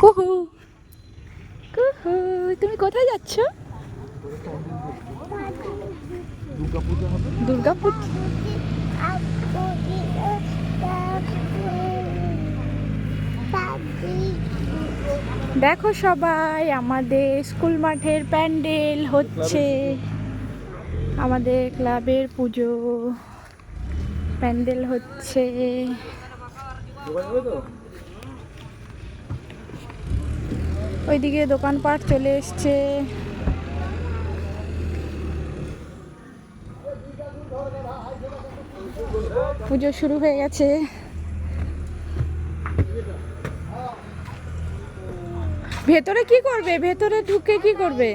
কুহু কুহু, তুমি কোথায় যাচ্ছ? দুর্গাপুর। দেখো সবাই, আমাদের স্কুল মাঠের প্যান্ডেল হচ্ছে, আমাদের ক্লাবের পুজো প্যান্ডেল হচ্ছে। ওইদিকে দোকানপাট চলে এসছে। পুজো শুরু হয়ে গেছে। ভেতরে কি করবে? ভেতরে ঢুকে কি করবে?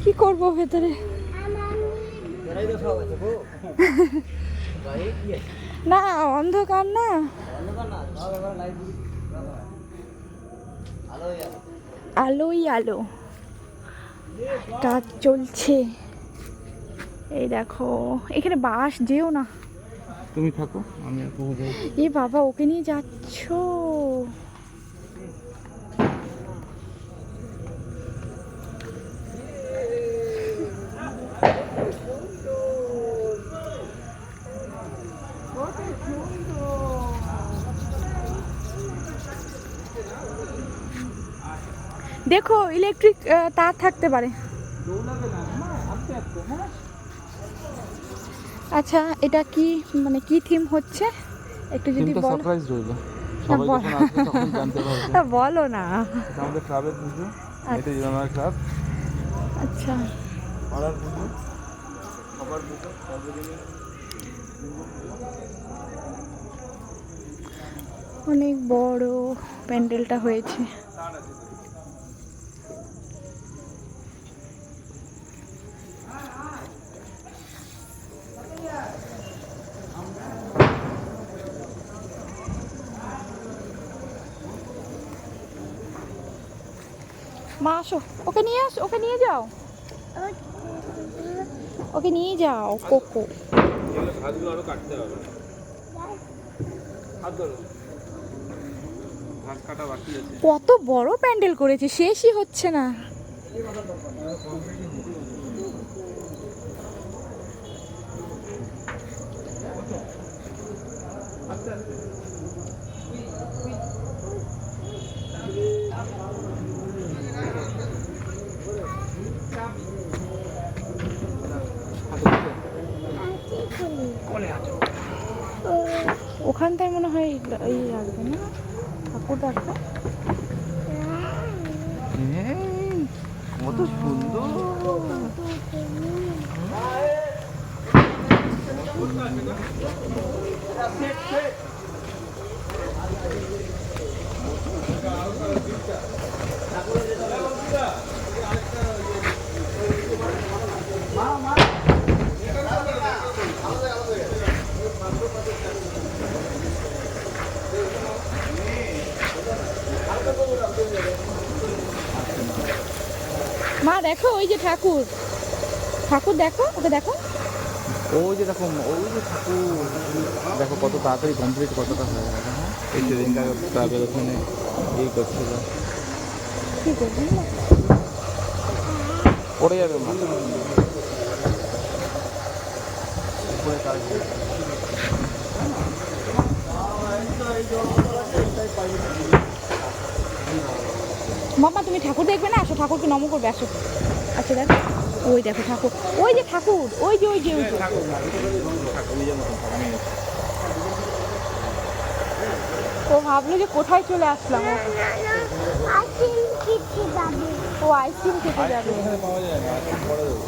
কি করব ভেতরে? না, অন্ধকার না, আলোই আলো, কাজ চলছে। এই দেখো, এখানে বাস, যেও না, তুমি থাকো, আমি এ বাবা, ওকে নিয়ে যাচ্ছ? দেখো, ইলেকট্রিক তার থাকতে পারে। আচ্ছা, এটা কি, মানে কি থিম হচ্ছে একটু যদি বলো। সারপ্রাইজ রইলো, সবাই যখন আসবে তখন জানতে পারবে। বলো না। এটা আমাদের ক্লাবের পুজো, এটা ইউনার ক্লাব। আচ্ছা, পাড়ার পুজো, সবার পুজো, সর্বজনীন। অনেক বড় প্যান্ডেলটা হয়েছে। মা আসো, ওকে নিয়ে আসো, ওকে নিয়ে যাও, ওকে নিয়ে যাও। কোকো, হাতগুলো আরো কাটতে হবে, হাত ধরো, হাত কাটা বাকি আছে। কত বড় প্যান্ডেল করেছে, শেষই হচ্ছে না। ওখানটায় মনে হয় এই রাখবে না, ঠাকুর রাখবে। কত সুন্দর। মা দেখো, ওই যে ঠাকুর, ঠাকুর দেখো, ওকে দেখো। ওই যে দেখো, ওই যে ঠাকুর দেখো, কত তাড়াতাড়ি কমপ্লিট, কতটা হয়ে গেল। হ্যাঁ, এই সেদিনকার ক্লাবের ওখানে এই করছিল, কি করবি? পড়ে যাবে মা, উপরে কাজ। মামা, তুমি ঠাকুর দেখবে না? আসো, ঠাকুরকে নম করবে, আসো। আচ্ছা দেখো, ওই দেখো ঠাকুর, ওই যে ঠাকুর, ওই যে ওই যে ওই যে। ও ভাবলো যে কোথায় চলে আসলাম। ও আইসক্রিম খেতে যাবে। পাওয়া যায় না, পরে দেবো।